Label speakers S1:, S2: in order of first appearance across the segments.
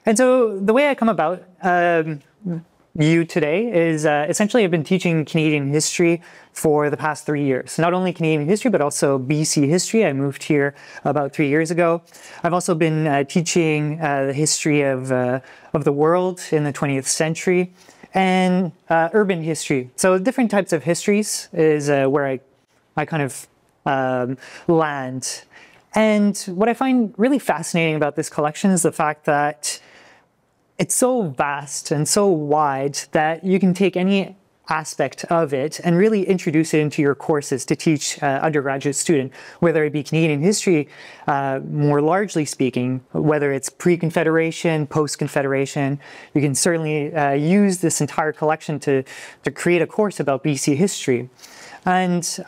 S1: And so the way I come about you today is essentially I've been teaching Canadian history for the past 3 years. Not only Canadian history, but also BC history. I moved here about 3 years ago. I've also been teaching the history of the world in the 20th century and urban history. So different types of histories is where I kind of land. And what I find really fascinating about this collection is the fact that it's so vast and so wide that you can take any aspect of it and really introduce it into your courses to teach undergraduate student, whether it be Canadian history, more largely speaking, whether it's pre-Confederation, post-Confederation. You can certainly use this entire collection to create a course about BC history. And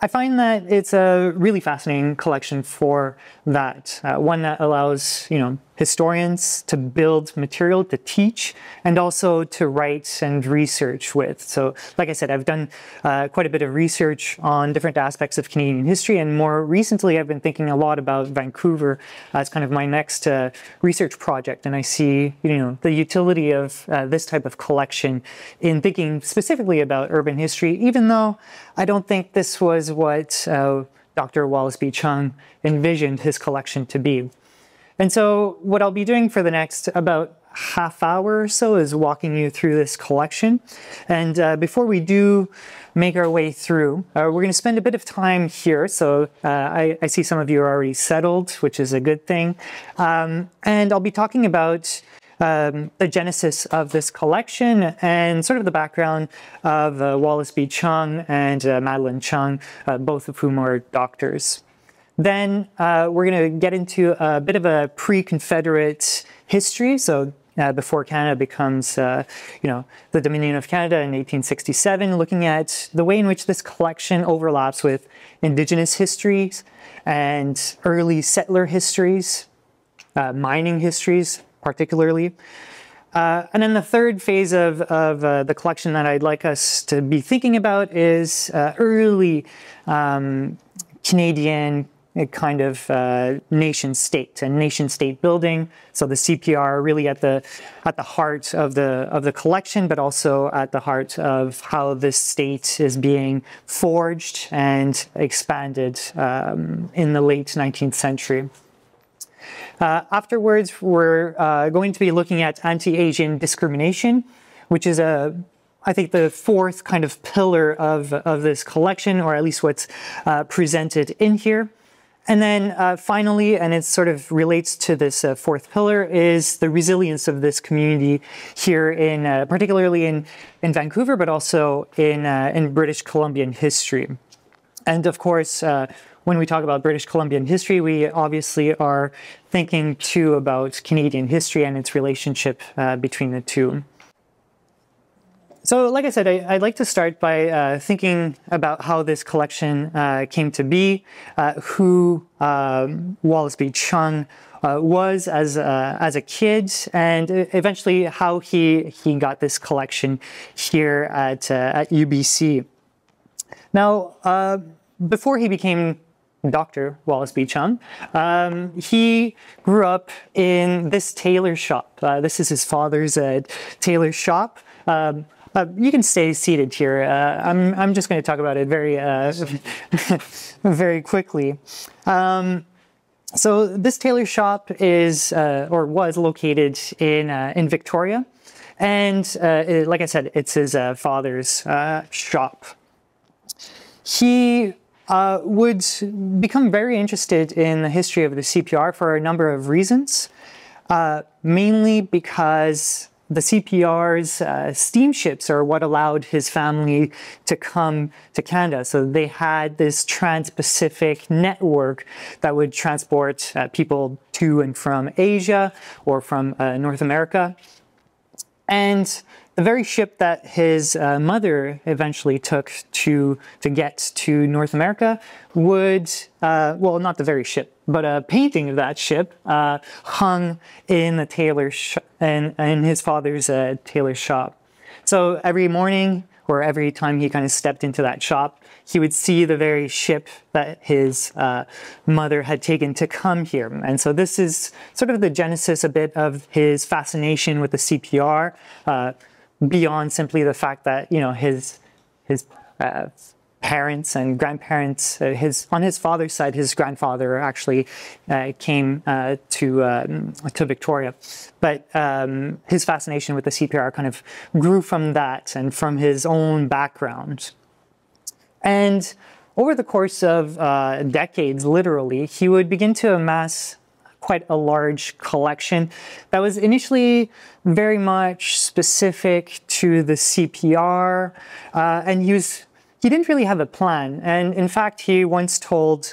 S1: I find that it's a really fascinating collection for that. One that allows, historians to build material to teach and also to write and research with. So, like I said, I've done quite a bit of research on different aspects of Canadian history, and more recently I've been thinking a lot about Vancouver as kind of my next research project. And I see, the utility of this type of collection in thinking specifically about urban history, even though I don't think this was what Dr. Wallace B. Chung envisioned his collection to be. And so what I'll be doing for the next about half hour or so is walking you through this collection. And before we do make our way through, we're going to spend a bit of time here. So I see some of you are already settled, which is a good thing. And I'll be talking about the genesis of this collection and sort of the background of Wallace B. Chung and Madeline Chung, both of whom are doctors. Then we're going to get into a bit of a pre-Confederate history. So before Canada becomes, the Dominion of Canada in 1867, looking at the way in which this collection overlaps with Indigenous histories and early settler histories, mining histories particularly. And then the third phase of the collection that I'd like us to be thinking about is early Canadian kind of nation state and nation state building. So the CPR really at the heart of the collection, but also at the heart of how this state is being forged and expanded in the late 19th century. Afterwards, we're going to be looking at anti-Asian discrimination, which is I think the fourth kind of pillar of this collection, or at least what's presented in here. And then finally, and it sort of relates to this fourth pillar, is the resilience of this community here in, particularly in Vancouver, but also in British Columbian history. And of course, when we talk about British Columbian history, we obviously are thinking too about Canadian history and its relationship between the two. So like I said, I'd like to start by thinking about how this collection came to be, who Wallace B. Chung was as a kid, and eventually how he got this collection here at UBC. Now, before he became Dr. Wallace B. Chung, he grew up in this tailor shop. This is his father's tailor shop. You can stay seated here. I'm just going to talk about it very, very quickly. So this tailor shop is, or was located in Victoria. And like I said, it's his father's shop. He would become very interested in the history of the CPR for a number of reasons, mainly because the CPR's steamships are what allowed his family to come to Canada. So they had this trans-Pacific network that would transport people to and from Asia or from North America. And the very ship that his mother eventually took to get to North America would, well, not the very ship, but a painting of that ship hung in the in his father's tailor shop. So every morning where every time he kind of stepped into that shop, he would see the very ship that his mother had taken to come here. And so this is sort of the genesis a bit of his fascination with the CPR, beyond simply the fact that, you know, his parents and grandparents, on his father's side, his grandfather actually came to Victoria. But his fascination with the CPR kind of grew from that and from his own background. And over the course of decades, literally, he would begin to amass quite a large collection that was initially very much specific to the CPR, and he didn't really have a plan. And in fact, he once told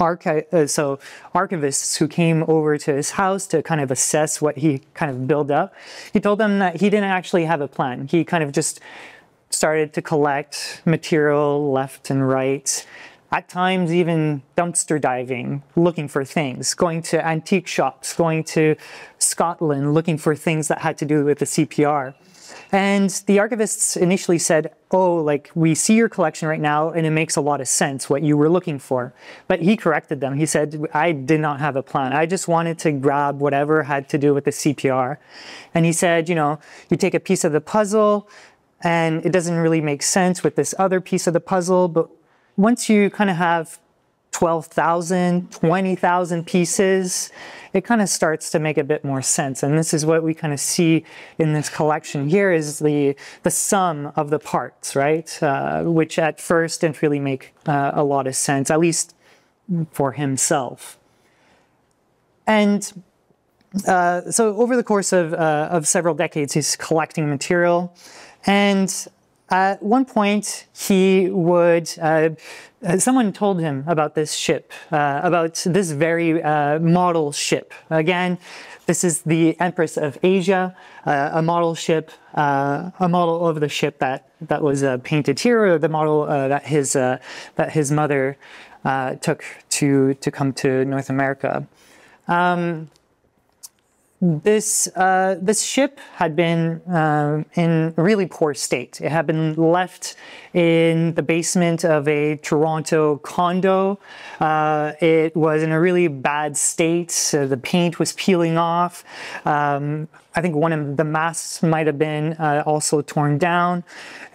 S1: archivists who came over to his house to kind of assess what he kind of built up, he told them that he didn't actually have a plan. He kind of just started to collect material left and right, at times even dumpster diving, looking for things, going to antique shops, going to Scotland, looking for things that had to do with the CPR. And the archivists initially said, oh, like, we see your collection right now and it makes a lot of sense what you were looking for. But he corrected them. He said, I did not have a plan. I just wanted to grab whatever had to do with the CPR. And he said, you know, you take a piece of the puzzle and it doesn't really make sense with this other piece of the puzzle. But once you kind of have 12,000, 20,000 pieces, it kind of starts to make a bit more sense. And this is what we kind of see in this collection here, is the sum of the parts, right? Which at first didn't really make a lot of sense, at least for himself. And so over the course of several decades, he's collecting material. And at one point, he would, someone told him about this ship, about this very model ship. Again, this is the Empress of Asia, a model ship, a model of the ship that was painted here, or the model that his mother took to come to North America. This ship had been in really poor state. It had been left in the basement of a Toronto condo. It was in a really bad state. The paint was peeling off. I think one of the masts might have been also torn down.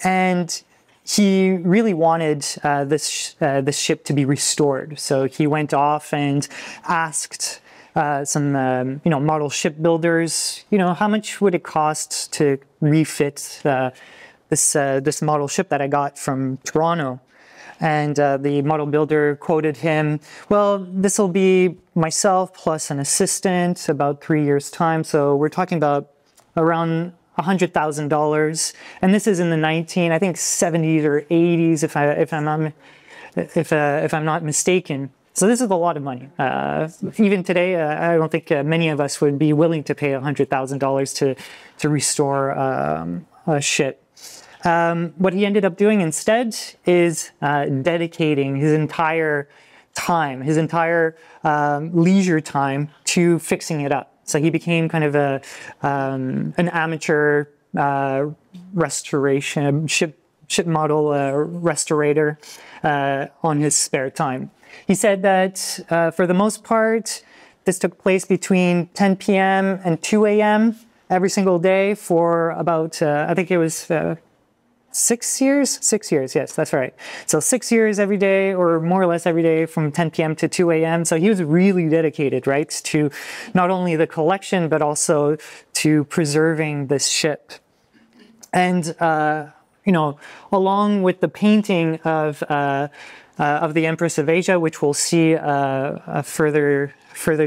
S1: And he really wanted this ship to be restored. So he went off and asked some model shipbuilders, how much would it cost to refit this model ship that I got from Toronto? And the model builder quoted him, well, this will be myself plus an assistant, about 3 years' time. So we're talking about around $100,000. And this is in the 70s or 80s, if I'm not mistaken. So this is a lot of money. Even today, I don't think many of us would be willing to pay $100,000 to restore a ship. What he ended up doing instead is dedicating his entire time, his entire leisure time to fixing it up. So he became kind of an amateur restoration, ship model restorator on his spare time. He said that for the most part, this took place between 10 p.m. and 2 a.m. every single day for about, I think it was 6 years? 6 years, yes, that's right. So 6 years every day, or more or less every day from 10 p.m. to 2 a.m. So he was really dedicated, right, to not only the collection, but also to preserving this ship. And, along with the painting of the Empress of Asia, which we'll see further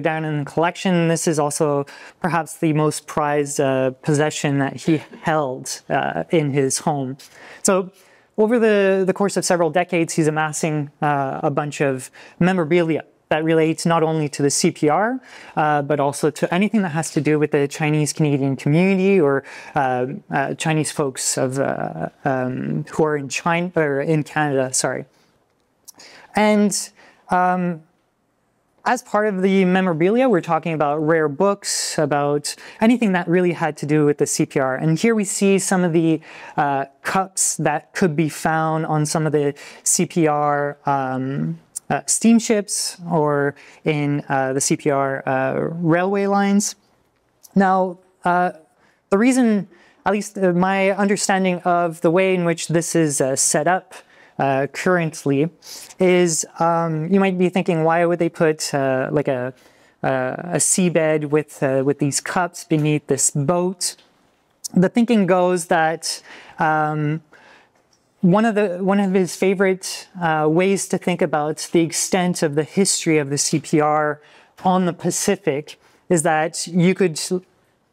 S1: down in the collection. This is also perhaps the most prized possession that he held in his home. So over the course of several decades, he's amassing a bunch of memorabilia that relates not only to the CPR, but also to anything that has to do with the Chinese Canadian community, or Chinese folks who are in China, or in Canada, sorry. And as part of the memorabilia, we're talking about rare books, about anything that really had to do with the CPR. And here we see some of the cups that could be found on some of the CPR steamships or in the CPR railway lines. Now, the reason, at least my understanding of the way in which this is set up currently is you might be thinking, why would they put like a seabed with these cups beneath this boat? The thinking goes that one of his favorite ways to think about the extent of the history of the CPR on the Pacific is that you could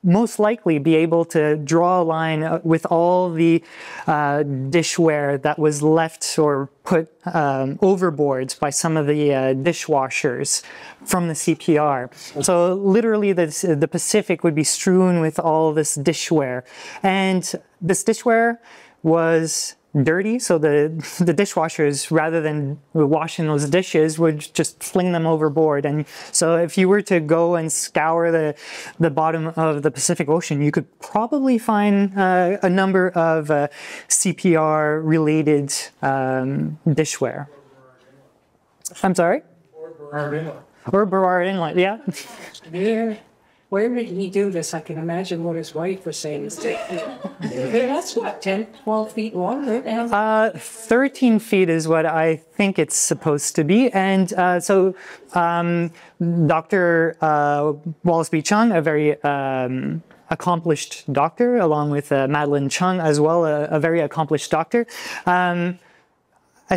S1: most likely be able to draw a line with all the dishware that was left or put overboard by some of the dishwashers from the CPR. So literally the Pacific would be strewn with all this dishware. And this dishware was dirty, so the dishwashers, rather than washing those dishes, would just fling them overboard. And so if you were to go and scour the bottom of the Pacific Ocean, you could probably find a number of CPR related dishware. I'm sorry?
S2: Or Burrard Inlet.
S1: Or Burrard Inlet, yeah.
S3: Yeah. Where did he do this? I can imagine what his wife was saying. That's what, 10, 12 feet long?
S1: 13 feet is what I think it's supposed to be. And so Dr. Wallace B. Chung, a very accomplished doctor, along with Madeline Chung as well, a very accomplished doctor. I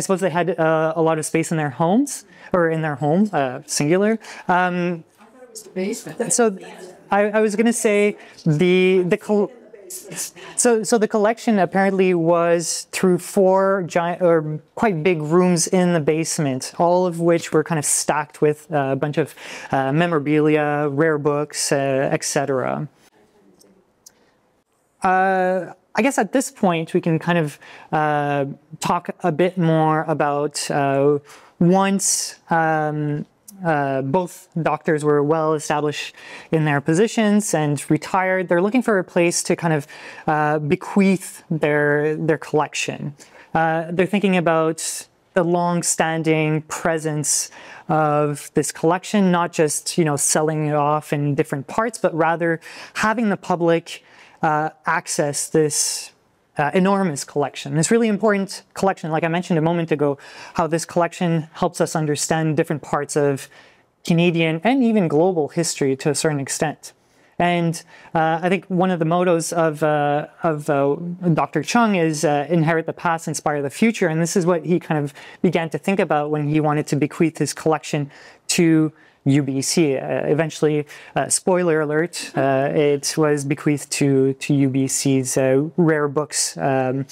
S1: suppose they had a lot of space in their homes, or in their home, singular. So I was going to say the collection apparently was through 4 giant or quite big rooms in the basement, all of which were kind of stacked with a bunch of memorabilia, rare books, etc. I guess at this point we can kind of talk a bit more about once both doctors were well established in their positions and retired, they're looking for a place to kind of bequeath their collection. They're thinking about the long-standing presence of this collection, not just, you know, selling it off in different parts, but rather having the public access this enormous collection. This really important collection, like I mentioned a moment ago, how this collection helps us understand different parts of Canadian and even global history to a certain extent. And I think one of the mottos of Dr. Chung is inherit the past, inspire the future. And this is what he kind of began to think about when he wanted to bequeath his collection to UBC. Eventually, spoiler alert, it was bequeathed to UBC's rare books and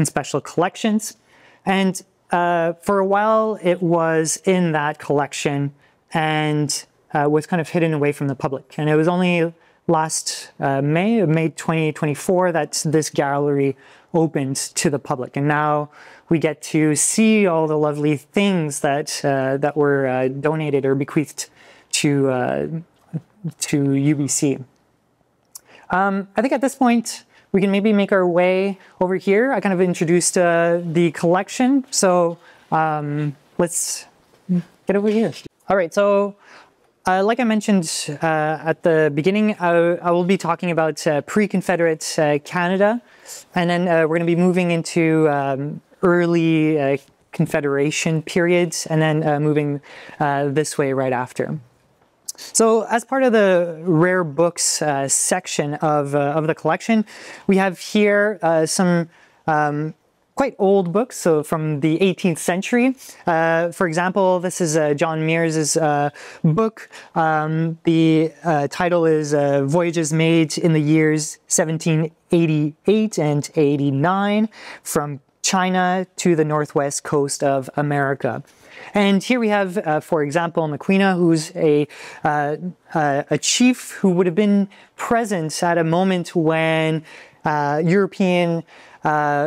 S1: special collections. And for a while, it was in that collection and was kind of hidden away from the public. And it was only last May 2024, that this gallery opened to the public. And now we get to see all the lovely things that that were donated or bequeathed to UBC. I think at this point, we can maybe make our way over here. I kind of introduced the collection. So let's get over here. All right, so like I mentioned at the beginning, I will be talking about pre-Confederate Canada, and then we're going to be moving into early Confederation periods, and then moving this way right after. So as part of the rare books section of the collection, we have here some quite old books, so from the 18th century. For example, this is John Mears's book. The title is Voyages Made in the Years 1788 and 89 from China to the northwest coast of America. And here we have, for example, Maquina, who's a chief who would have been present at a moment when European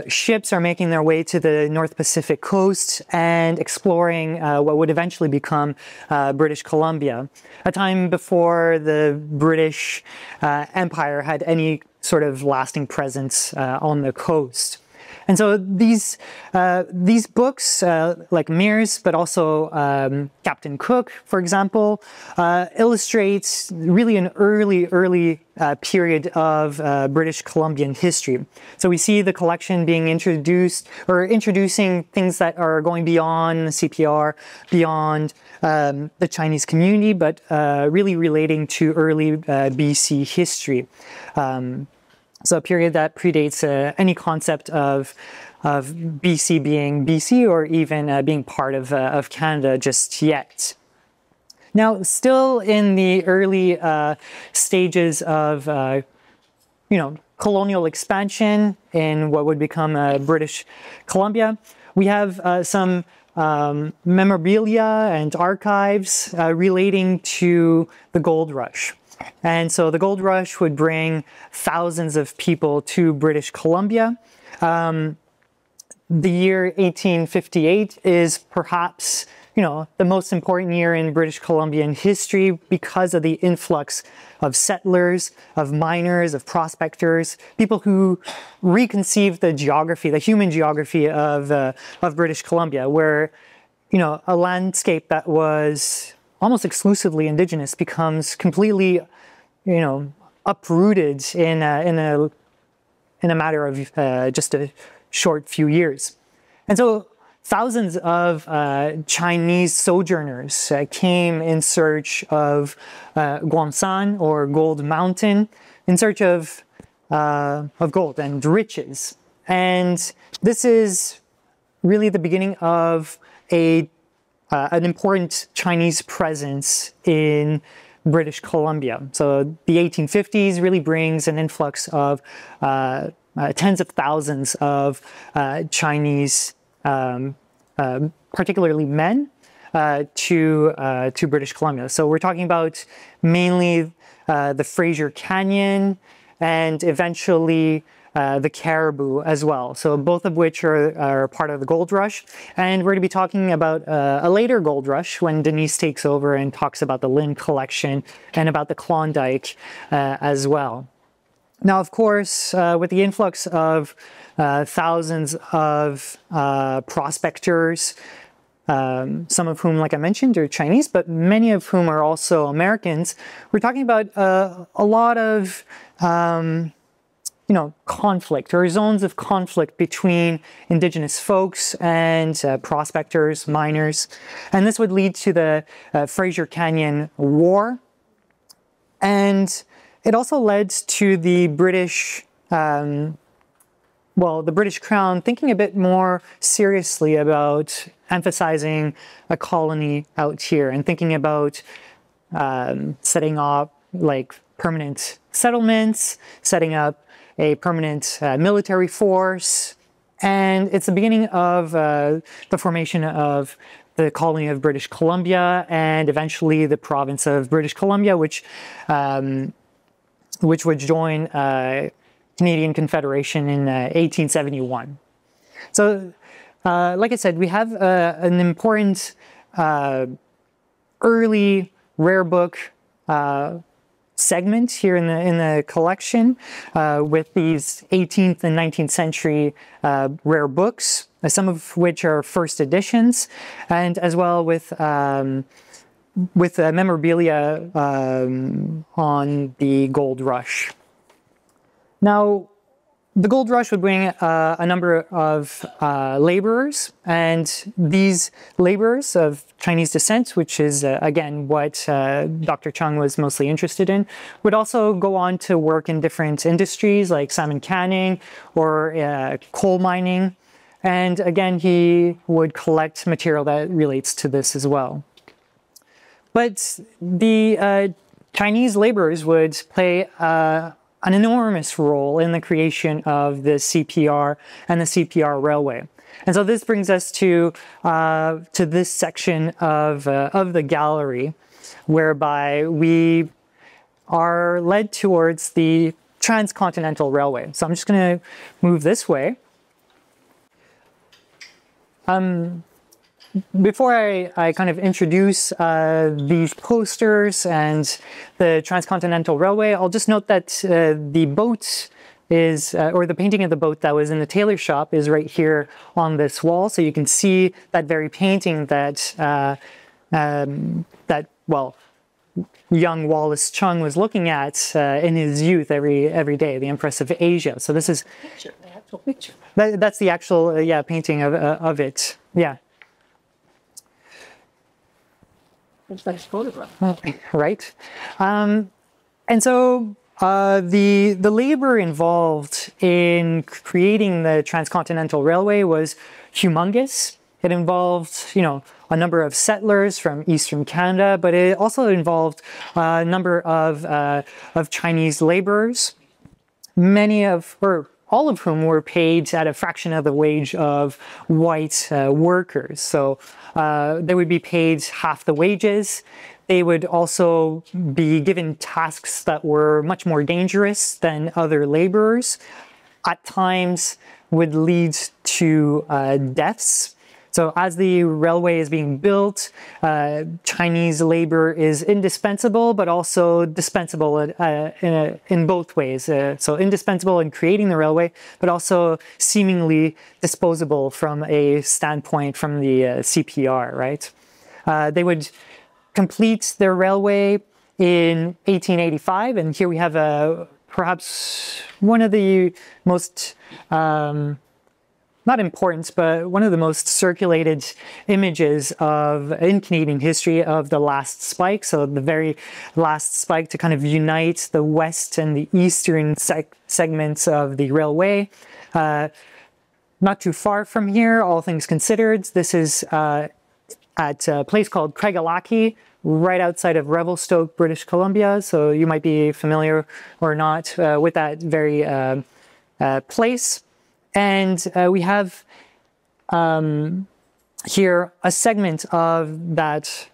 S1: ships are making their way to the North Pacific coast and exploring what would eventually become British Columbia, a time before the British Empire had any sort of lasting presence on the coast. And so these books, like Meares, but also Captain Cook, for example, illustrates really an early period of British Columbian history. So we see the collection being introduced, or introducing things that are going beyond the CPR, beyond the Chinese community, but really relating to early BC history. So a period that predates any concept of BC being BC, or even being part of Canada just yet. Now, still in the early stages of colonial expansion in what would become British Columbia, we have some memorabilia and archives relating to the gold rush. And so the gold rush would bring thousands of people to British Columbia. The year 1858 is perhaps, the most important year in British Columbian history because of the influx of settlers, of miners, of prospectors, people who reconceived the geography, the human geography of British Columbia, where, a landscape that was almost exclusively indigenous becomes completely, uprooted in a matter of just a short few years. And so thousands of Chinese sojourners came in search of Guansan, or Gold Mountain, in search of gold and riches. And this is really the beginning of an important Chinese presence in British Columbia. So the 1850s really brings an influx of tens of thousands of Chinese, particularly men, to British Columbia. So we're talking about mainly the Fraser Canyon, and eventually the Caribou as well. So both of which are part of the gold rush. And we're going to be talking about a later gold rush when Denise takes over and talks about the Lynn collection and about the Klondike as well. Now, of course, with the influx of thousands of prospectors, some of whom, like I mentioned, are Chinese, but many of whom are also Americans, we're talking about a lot of conflict, or zones of conflict between indigenous folks and prospectors, miners. And this would lead to the Fraser Canyon War. And it also led to the British, the British Crown thinking a bit more seriously about emphasizing a colony out here, and thinking about setting up permanent settlements, setting up a permanent military force. And it's the beginning of the formation of the colony of British Columbia, and eventually the province of British Columbia, which would join Canadian Confederation in 1871. So, like I said, we have an important early rare book segment here in the collection with these 18th and 19th century rare books, some of which are first editions, and as well with memorabilia on the gold rush. Now, the gold rush would bring a number of laborers, and these laborers of Chinese descent, which is again what Dr. Chung was mostly interested in, would also go on to work in different industries like salmon canning or coal mining. And again, he would collect material that relates to this as well. But the Chinese laborers would play an enormous role in the creation of the CPR and the CPR railway. And so this brings us to this section of the gallery, whereby we are led towards the Transcontinental Railway. So I'm just going to move this way. Before I kind of introduce these posters and the Transcontinental Railway, I'll just note that the boat is, or the painting of the boat that was in the tailor shop is right here on this wall. So you can see that very painting that, well, young Wallace Chung was looking at in his youth every day, the Empress of Asia. So this is
S3: The actual picture.
S1: that's the actual painting of it. Yeah.
S3: It's like a photograph.
S1: Right. And so the labor involved in creating the Transcontinental Railway was humongous. It involved, a number of settlers from Eastern Canada, but it also involved a number of Chinese laborers, all of whom were paid at a fraction of the wage of white workers. So they would be paid half the wages. They would also be given tasks that were much more dangerous than other laborers. At times would lead to deaths. So as the railway is being built, Chinese labor is indispensable, but also dispensable in both ways. So indispensable in creating the railway, but also seemingly disposable from a standpoint from the CPR, right? They would complete their railway in 1885, and here we have perhaps one of the most not important, but one of the most circulated images in Canadian history of the last spike. So the very last spike to kind of unite the west and the eastern segments of the railway. Not too far from here, all things considered, this is at a place called Craigalackie, right outside of Revelstoke, British Columbia. So you might be familiar or not with that very place. And we have here a segment of that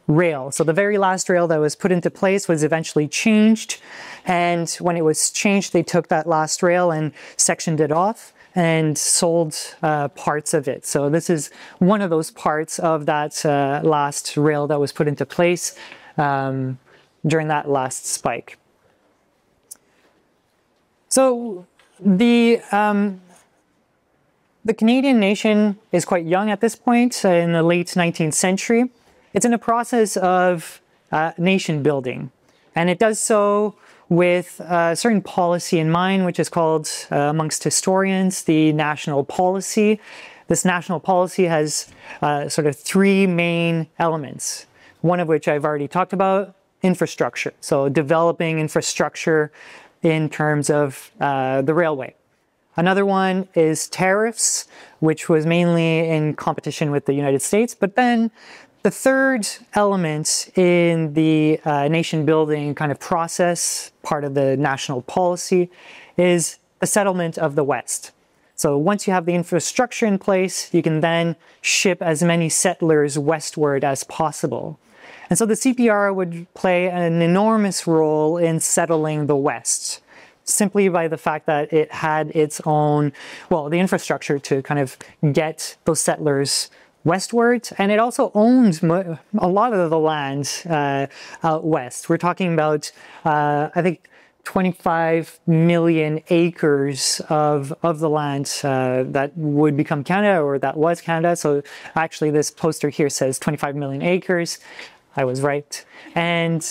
S1: rail. So the very last rail that was put into place was eventually changed. And when it was changed, they took that last rail and sectioned it off and sold parts of it. So this is one of those parts of that last rail that was put into place during that last spike. So the Canadian nation is quite young at this point, in the late 19th century. It's in a process of nation building, and it does so with a certain policy in mind, which is called, amongst historians, the national policy. This national policy has sort of three main elements, one of which I've already talked about: infrastructure. So developing infrastructure in terms of the railway. Another one is tariffs, which was mainly in competition with the United States. But then the third element in the nation building kind of process, part of the national policy, is the settlement of the West. So once you have the infrastructure in place, you can then ship as many settlers westward as possible. And so the CPR would play an enormous role in settling the West, simply by the fact that it had its own, well, the infrastructure to kind of get those settlers westward. And it also owned a lot of the land out west. We're talking about, I think, 25 million acres of the land that would become Canada, or that was Canada. So actually this poster here says 25 million acres. I was right. And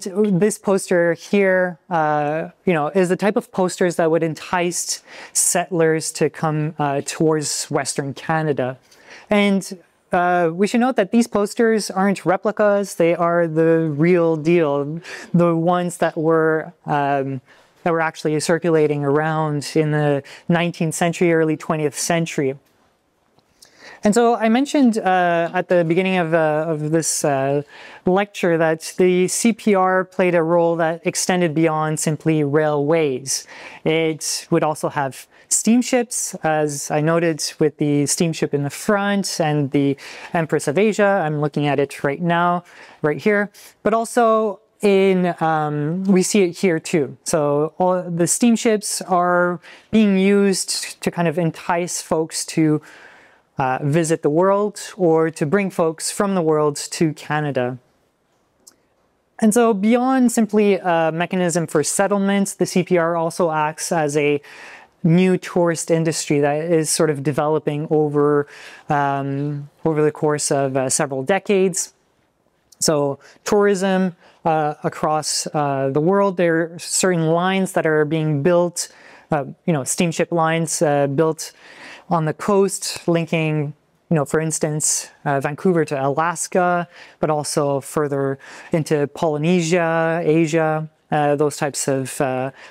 S1: this poster here, is the type of posters that would entice settlers to come towards Western Canada. And we should note that these posters aren't replicas; they are the real deal, the ones that were actually circulating around in the 19th century, early 20th century. And so I mentioned at the beginning of this lecture that the CPR played a role that extended beyond simply railways. It would also have steamships, as I noted with the steamship in the front and the Empress of Asia. I'm looking at it right now, right here. But also we see it here too. So all the steamships are being used to kind of entice folks to visit the world or to bring folks from the world to Canada. And so beyond simply a mechanism for settlement, the CPR also acts as a new tourist industry that is sort of developing over the course of several decades. So tourism across the world, there are certain lines that are being built, steamship lines built on the coast, linking, for instance, Vancouver to Alaska, but also further into Polynesia, Asia. Those types of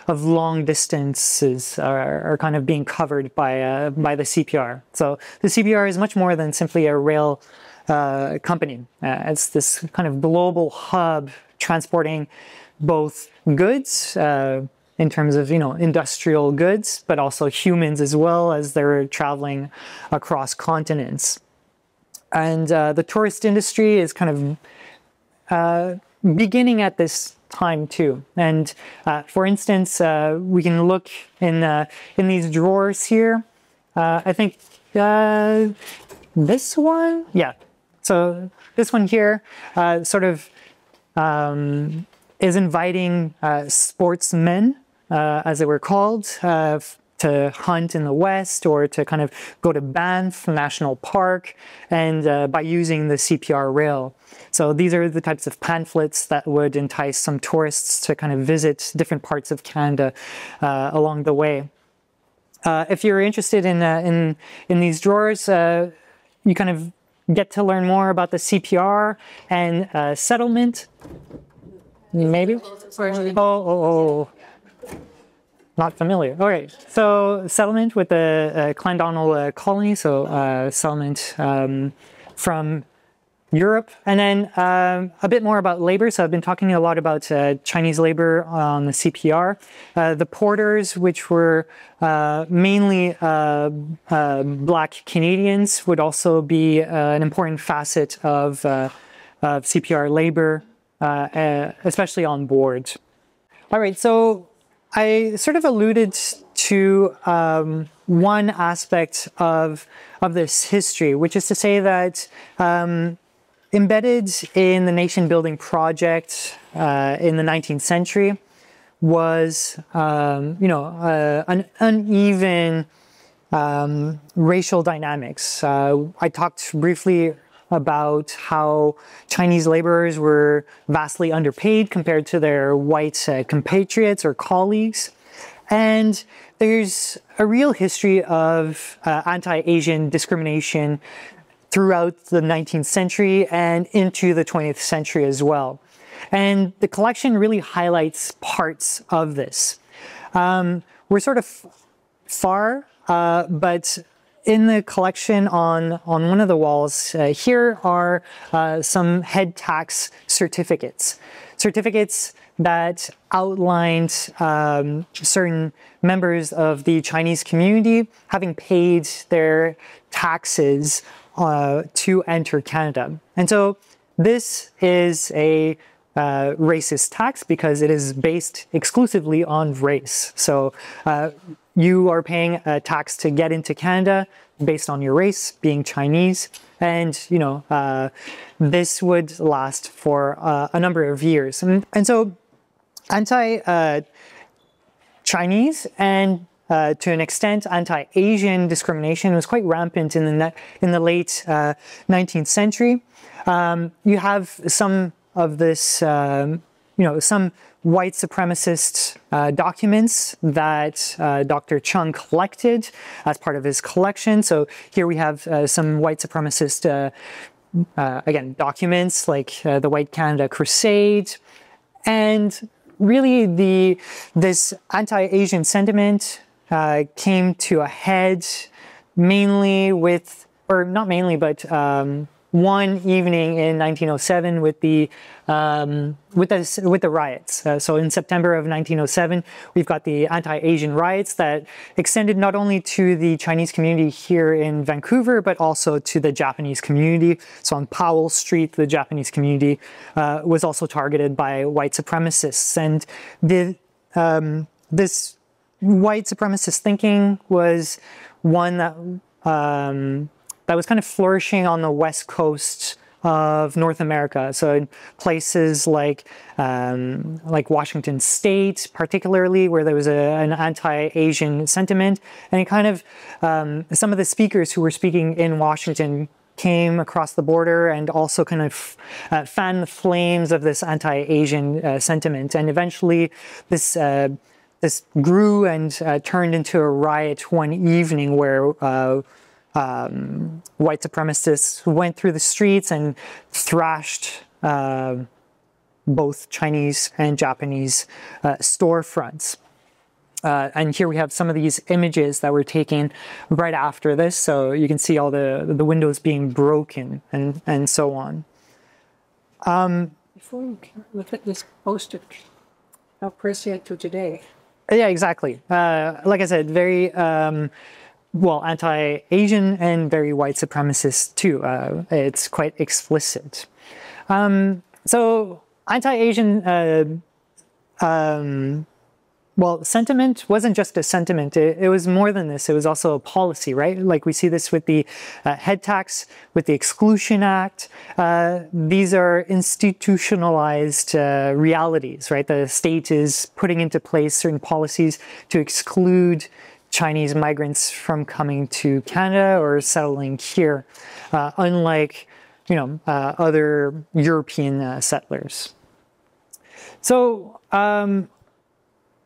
S1: long distances are kind of being covered by the CPR. So the CPR is much more than simply a rail company. It's this kind of global hub transporting both goods in terms of, industrial goods, but also humans as well as they're traveling across continents. And the tourist industry is kind of beginning at this time too. And for instance, we can look in these drawers here. I think this one, yeah. So this one here sort of is inviting sportsmen, as they were called, to hunt in the West or to kind of go to Banff National Park, and by using the CPR rail. So these are the types of pamphlets that would entice some tourists to kind of visit different parts of Canada along the way. If you're interested in these drawers, you kind of get to learn more about the CPR and settlement. Maybe? Oh. Not familiar. All right. So settlement with the Clondonald colony. So settlement from Europe. And then a bit more about labor. So I've been talking a lot about Chinese labor on the CPR. The porters, which were mainly Black Canadians, would also be an important facet of CPR labor, especially on board. All right. So I sort of alluded to one aspect of this history, which is to say that embedded in the nation-building project in the 19th century was, an uneven racial dynamics. I talked briefly about how Chinese laborers were vastly underpaid compared to their white compatriots or colleagues. And there's a real history of anti-Asian discrimination throughout the 19th century and into the 20th century as well. And the collection really highlights parts of this. We're sort of far, but in the collection on one of the walls, here are some head tax certificates. Certificates that outlined certain members of the Chinese community having paid their taxes to enter Canada. And so this is a racist tax because it is based exclusively on race. So you are paying a tax to get into Canada based on your race, being Chinese. And, this would last for a number of years. And so anti-Chinese and to an extent anti-Asian discrimination was quite rampant in the late 19th century. You have some of this, some white supremacist documents that Dr. Chung collected as part of his collection. So here we have some white supremacist, again, documents like the White Canada Crusade. And really this anti-Asian sentiment came to a head mainly with or not mainly, but one evening in 1907 with the riots. So in September of 1907, we've got the anti-Asian riots that extended not only to the Chinese community here in Vancouver, but also to the Japanese community. So on Powell Street, the Japanese community was also targeted by white supremacists, and this white supremacist thinking was one that that was kind of flourishing on the west coast of North America. So in places like Washington State, particularly, where there was an anti-Asian sentiment, and it kind of some of the speakers who were speaking in Washington came across the border and also kind of fanned the flames of this anti-Asian sentiment, and eventually this grew and turned into a riot one evening where white supremacists went through the streets and thrashed both Chinese and Japanese storefronts. And here we have some of these images that were taken right after this. So you can see all the windows being broken and so on.
S3: Before you look at this poster, how prescient to today.
S1: Yeah, exactly. Like I said, very well, anti-Asian and very white supremacist too. It's quite explicit. So anti-Asian well, sentiment wasn't just a sentiment. It was more than this. It was also a policy, right? Like we see this with the head tax, with the Exclusion Act. These are institutionalized realities, right? The state is putting into place certain policies to exclude Chinese migrants from coming to Canada or settling here, unlike, other European settlers. So,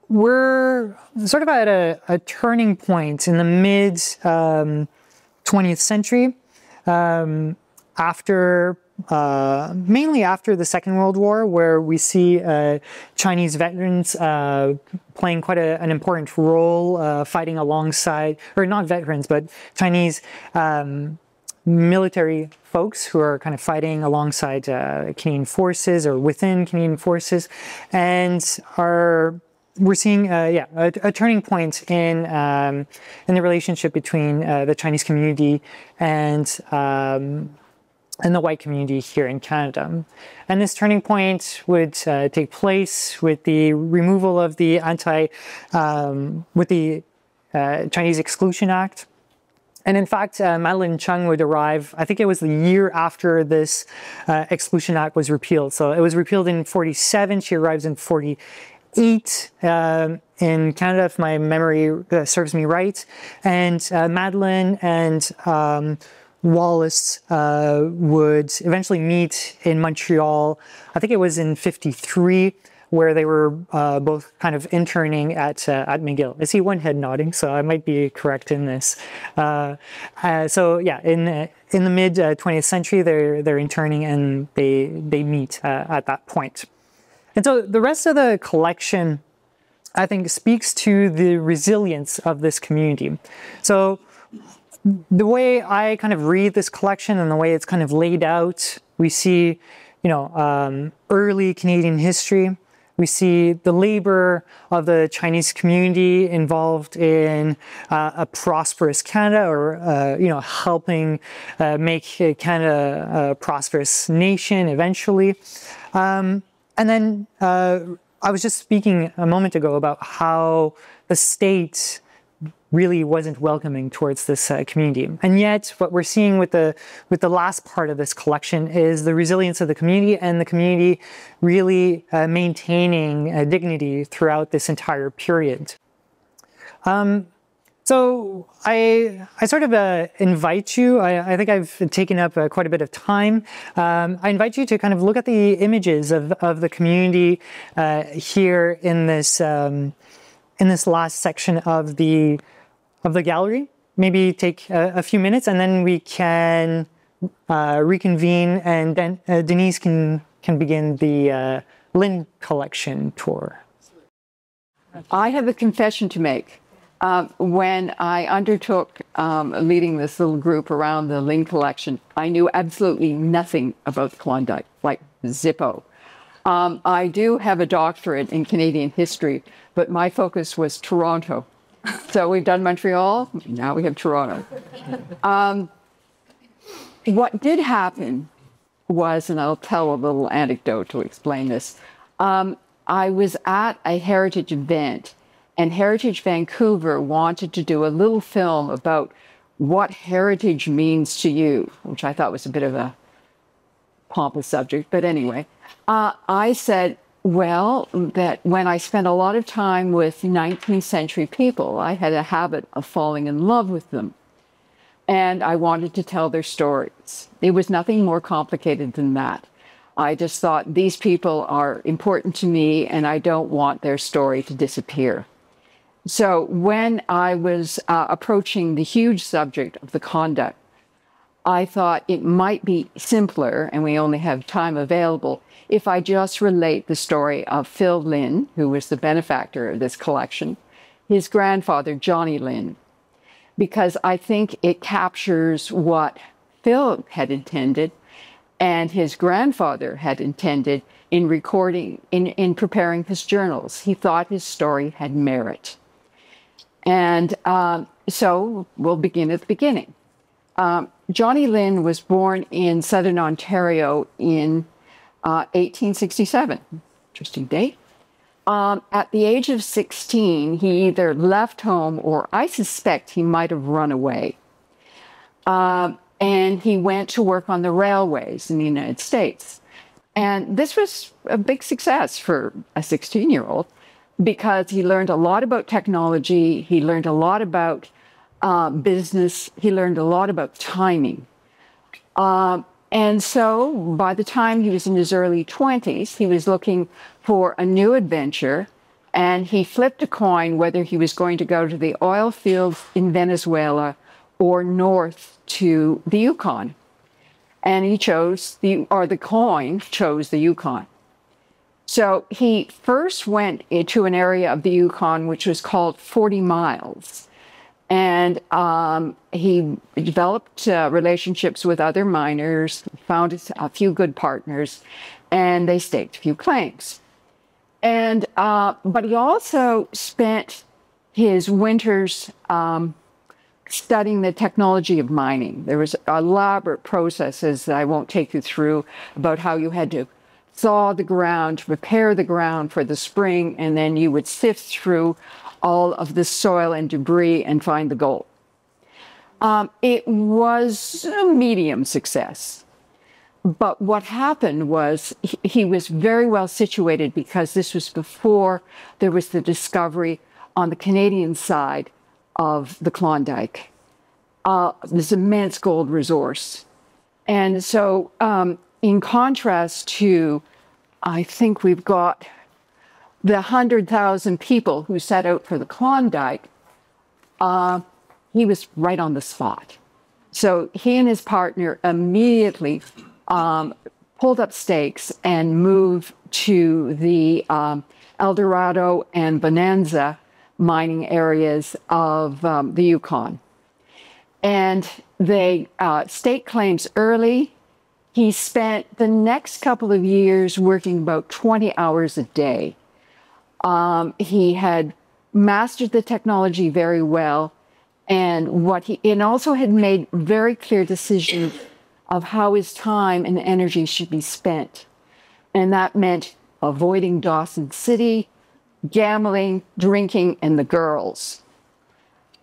S1: we're sort of at a turning point in the mid 20th century, mainly after the Second World War, where we see Chinese veterans playing quite an important role, fighting alongside, or not veterans, but Chinese military folks who are kind of fighting alongside Canadian forces or within Canadian forces, and we're seeing a turning point in the relationship between the Chinese community and the white community here in Canada. And this turning point would take place with the removal of the Chinese Exclusion Act. And in fact, Madeline Chung would arrive, I think it was the year after this Exclusion Act was repealed. So it was repealed in 47, she arrives in 48 in Canada, if my memory serves me right. And Madeline and Wallace would eventually meet in Montreal. I think it was in 53, where they were both kind of interning at McGill. I see one head nodding, so I might be correct in this. So yeah, in the mid 20th century, they're interning and they meet at that point. And so the rest of the collection, I think, speaks to the resilience of this community. So the way I kind of read this collection and the way it's kind of laid out, we see, early Canadian history. We see the labor of the Chinese community involved in a prosperous Canada, or helping make Canada a prosperous nation eventually. And then I was just speaking a moment ago about how the state really wasn't welcoming towards this community. And yet what we're seeing with the last part of this collection is the resilience of the community, and the community really maintaining dignity throughout this entire period. So I sort of invite you, I think I've taken up quite a bit of time. I invite you to kind of look at the images of the community here in this last section of the gallery. Maybe take a few minutes, and then we can reconvene, and then Denise can begin the Lynn collection tour.
S2: I have a confession to make. When I undertook leading this little group around the Lynn collection, I knew absolutely nothing about the Klondike, like zippo. I do have a doctorate in Canadian history, but my focus was Toronto. So we've done Montreal, now we have Toronto. What did happen was, and I'll tell a little anecdote to explain this. I was at a heritage event, and Heritage Vancouver wanted to do a little film about what heritage means to you, which I thought was a bit of a pompous subject, but anyway. I said, well, that when I spent a lot of time with 19th century people, I had a habit of falling in love with them. And I wanted to tell their stories. It was nothing more complicated than that. I just thought these people are important to me and I don't want their story to disappear. So when I was approaching the huge subject of the Klondike, I thought it might be simpler, and we only have time available, if I just relate the story of Phil Lynn, who was the benefactor of this collection, his grandfather, Johnny Lynn, because I think it captures what Phil had intended and his grandfather had intended in recording, in preparing his journals. He thought his story had merit. And so we'll begin at the beginning. Johnny Lynn was born in Southern Ontario in 1867. Interesting date. At the age of 16, he either left home or I suspect he might have run away. And he went to work on the railways in the United States. And this was a big success for a 16-year-old because he learned a lot about technology. He learned a lot about business. He learned a lot about timing. And so by the time he was in his early 20s, he was looking for a new adventure, and he flipped a coin whether he was going to go to the oil fields in Venezuela or north to the Yukon. And he chose the coin chose the Yukon. So he first went into an area of the Yukon which was called 40 Miles. And he developed relationships with other miners, found a few good partners, and they staked a few claims. And but he also spent his winters studying the technology of mining. There was elaborate processes that I won't take you through about how you had to thaw the ground, prepare the ground for the spring, and then you would sift through all of the soil and debris and find the gold. It was a medium success. But what happened was he was very well situated because this was before there was the discovery on the Canadian side of the Klondike, this immense gold resource. And so in contrast to, I think we've got the 100,000 people who set out for the Klondike, he was right on the spot. So he and his partner immediately pulled up stakes and moved to the El Dorado and Bonanza mining areas of the Yukon. And they staked claims early. He spent the next couple of years working about 20 hours a day. He had mastered the technology very well, and also had made very clear decisions of how his time and energy should be spent. And that meant avoiding Dawson City, gambling, drinking, and the girls.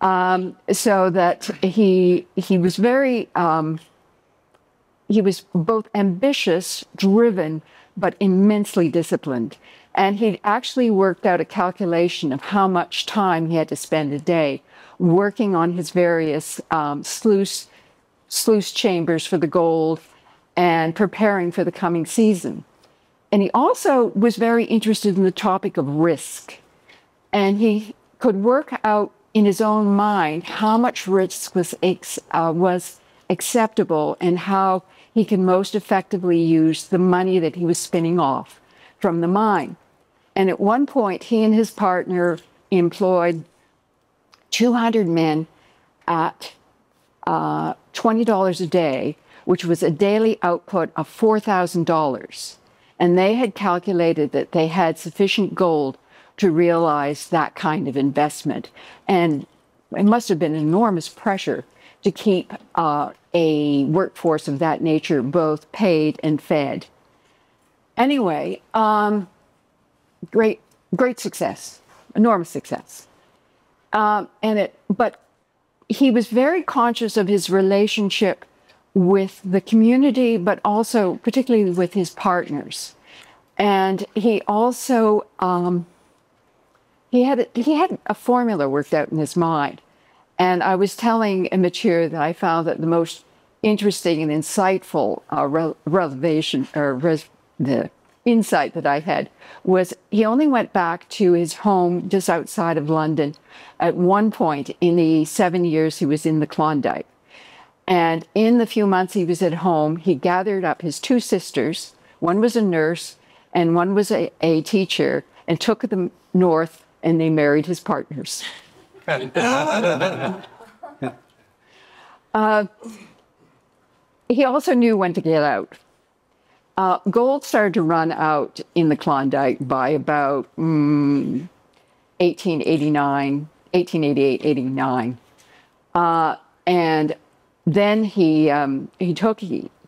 S2: So that he was very, he was both ambitious, driven, but immensely disciplined. And he'd actually worked out a calculation of how much time he had to spend a day working on his various sluice chambers for the gold and preparing for the coming season. And he also was very interested in the topic of risk. And he could work out in his own mind how much risk was acceptable and how he could most effectively use the money that he was spinning off from the mine. And at one point, he and his partner employed 200 men at $20 a day, which was a daily output of $4,000. And they had calculated that they had sufficient gold to realize that kind of investment. And it must have been enormous pressure to keep a workforce of that nature both paid and fed. Anyway, great success, enormous success. But he was very conscious of his relationship with the community, but also particularly with his partners. And he also, he had a formula worked out in his mind. And I was telling Immature that I found that the most interesting and insightful the insight that I had was he only went back to his home just outside of London at one point in the 7 years he was in the Klondike. And in the few months he was at home, he gathered up his two sisters. One was a nurse and one was a teacher, and took them north, and they married his partners. He also knew when to get out. Gold started to run out in the Klondike by about 1888, 89. And then he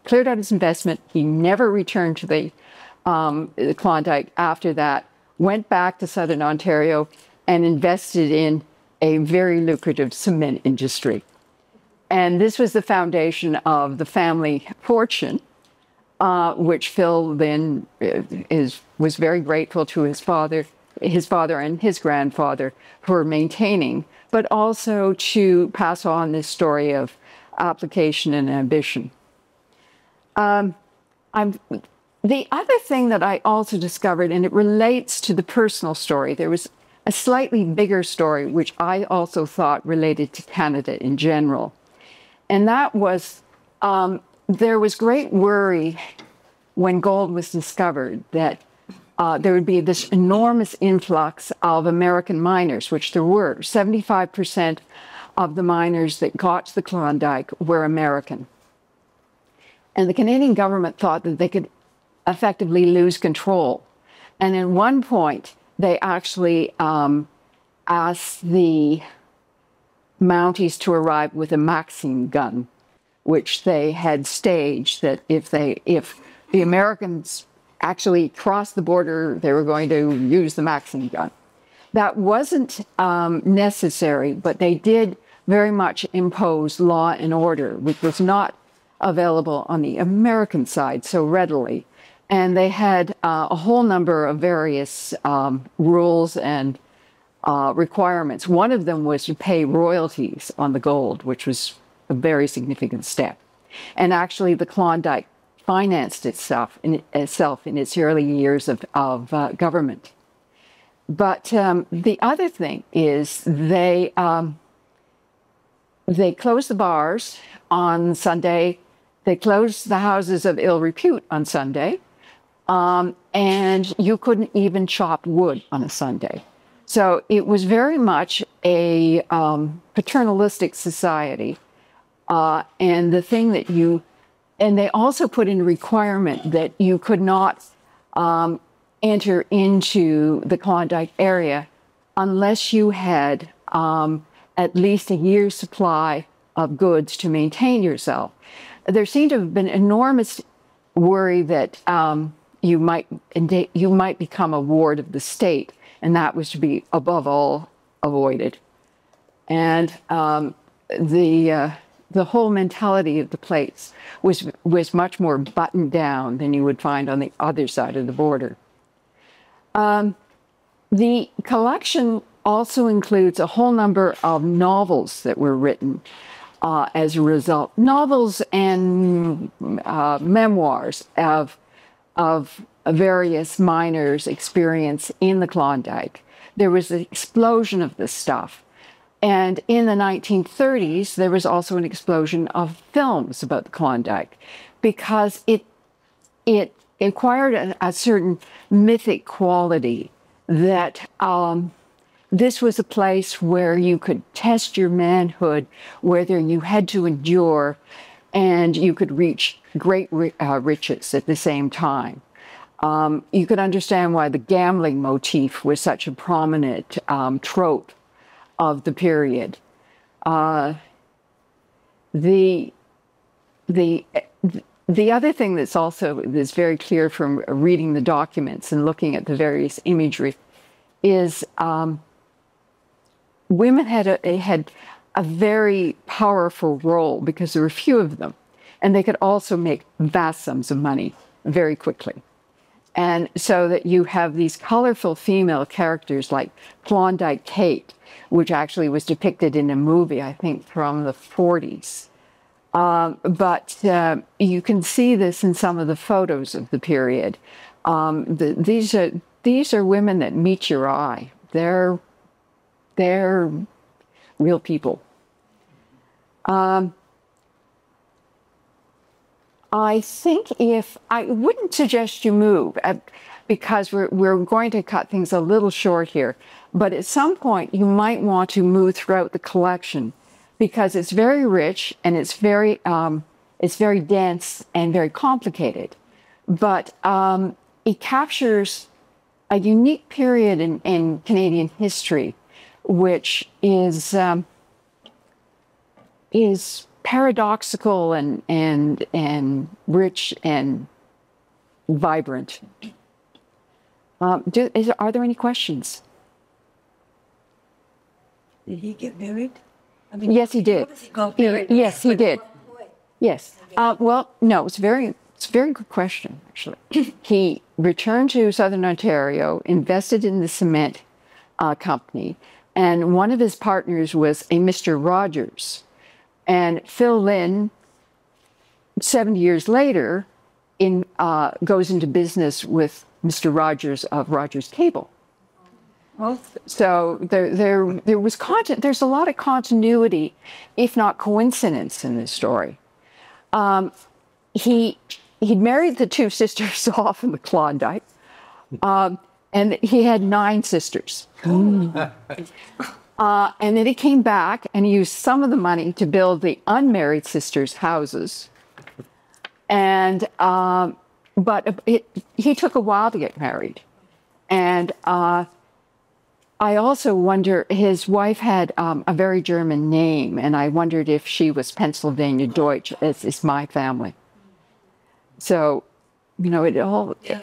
S2: cleared out his investment. He never returned to the Klondike after that, went back to Southern Ontario and invested in a very lucrative cement industry. And this was the foundation of the family fortune, which Phil then was very grateful to his father and his grandfather for maintaining, but also to pass on this story of application and ambition. The other thing that I also discovered, and it relates to the personal story, there was a slightly bigger story, which I also thought related to Canada in general. And that was, there was great worry when gold was discovered that there would be this enormous influx of American miners, which there were. 75% of the miners that got to the Klondike were American. And the Canadian government thought that they could effectively lose control. And at one point, they actually asked the Mounties to arrive with a Maxim gun, which they had staged, that if the Americans actually crossed the border, they were going to use the Maxim gun. That wasn't necessary, but they did very much impose law and order, which was not available on the American side so readily. And they had a whole number of various rules and requirements. One of them was to pay royalties on the gold, which was a very significant step. And actually, the Klondike financed itself in its early years of government. But the other thing is they closed the bars on Sunday. They closed the houses of ill repute on Sunday. And you couldn't even chop wood on a Sunday. So it was very much a paternalistic society. And the thing that and they also put in a requirement that you could not enter into the Klondike area unless you had at least a year's supply of goods to maintain yourself. There seemed to have been enormous worry that you might become a ward of the state, and that was to be above all avoided. And the whole mentality of the place was much more buttoned down than you would find on the other side of the border. The collection also includes a whole number of novels that were written as a result. Novels and memoirs of various miners' experience in the Klondike. There was an explosion of this stuff. And in the 1930s, there was also an explosion of films about the Klondike because it acquired a certain mythic quality that this was a place where you could test your manhood, whether you had to endure, and you could reach great riches at the same time. You could understand why the gambling motif was such a prominent trope of the period. The other thing that's very clear from reading the documents and looking at the various imagery is women had a very powerful role because there were few of them, and they could also make vast sums of money very quickly. And so that you have these colorful female characters like Klondike Kate, which actually was depicted in a movie, I think, from the 40s. But you can see this in some of the photos of the period. These are women that meet your eye. They're real people. I think I wouldn't suggest you move because we're going to cut things a little short here. But at some point, you might want to move throughout the collection because it's very rich and it's very dense and very complicated. But it captures a unique period in Canadian history, which is paradoxical and rich and vibrant. Are there any questions?
S4: Did he get married?
S2: Yes, he did. Yes, he did. Yes. Well, no, it's a very good question, actually. He returned to Southern Ontario, invested in the cement company, and one of his partners was a Mr. Rogers. And Phil Lynn, 70 years later, goes into business with Mr. Rogers of Rogers Cable. So there was there's a lot of continuity, if not coincidence, in this story. He'd married the two sisters off in the Klondike, and he had 9 sisters. And then he came back and used some of the money to build the unmarried sisters' houses. And but he took a while to get married. And I also wonder, his wife had a very German name, and I wondered if she was Pennsylvania Deutsch, as is my family. So,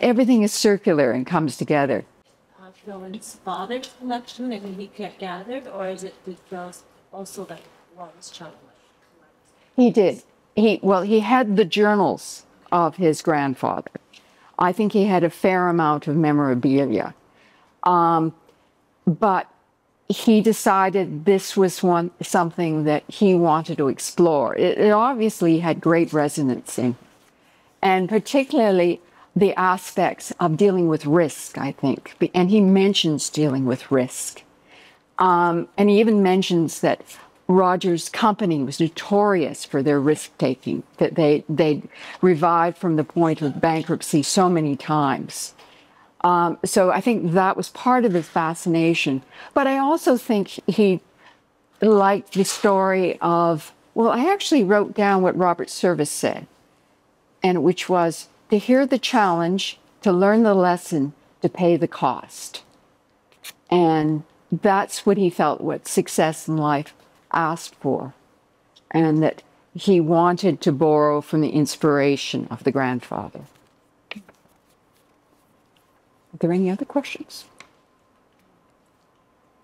S2: everything is circular and comes together.
S4: Phil's father's collection and he gathered, or is it also like one's child?
S2: He did. He had the journals of his grandfather. I think he had a fair amount of memorabilia. But he decided this was something that he wanted to explore. It obviously had great resonance in, and particularly the aspects of dealing with risk, I think. And he mentions dealing with risk. And he even mentions that Rogers' company was notorious for their risk-taking, that they revived from the point of bankruptcy so many times. So I think that was part of his fascination. But I also think he liked the story of, I actually wrote down what Robert Service said, and which was, to hear the challenge, to learn the lesson, to pay the cost. And that's what he felt what success in life asked for, and that he wanted to borrow from the inspiration of the grandfather. Are there any other questions?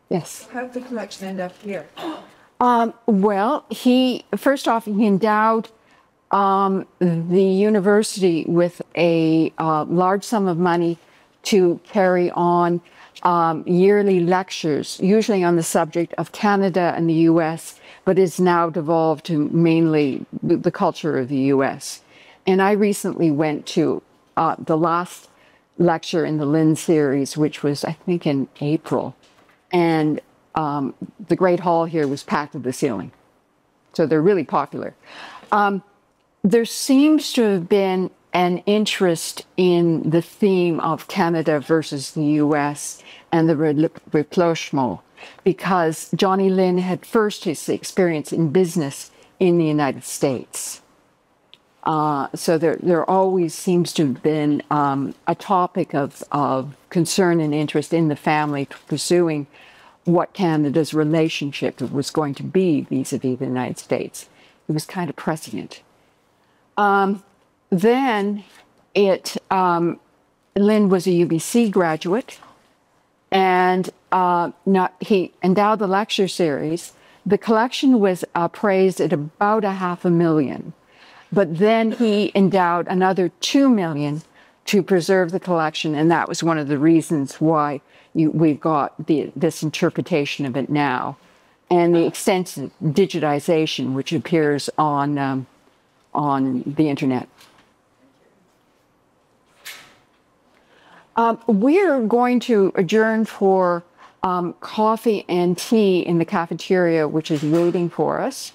S2: Yes.
S4: How did the collection end up here?
S2: He endowed the university with a large sum of money to carry on yearly lectures, usually on the subject of Canada and the U.S., but is now devolved to mainly the culture of the U.S. And I recently went to the last lecture in the Lynn series, which was, I think, in April. And the Great Hall here was packed to the ceiling. So they're really popular. There seems to have been an interest in the theme of Canada versus the U.S. and the rapprochement because Johnny Lynn had first his experience in business in the United States. So there always seems to have been a topic of concern and interest in the family pursuing what Canada's relationship was going to be vis-a-vis the United States. It was kind of prescient. Then Lynn was a UBC graduate, and he endowed the lecture series. The collection was appraised at about $500,000, but then he endowed another $2 million to preserve the collection, and that was one of the reasons why we've got this interpretation of it now, and the extensive digitization which appears on the internet. We're going to adjourn for coffee and tea in the cafeteria, which is waiting for us.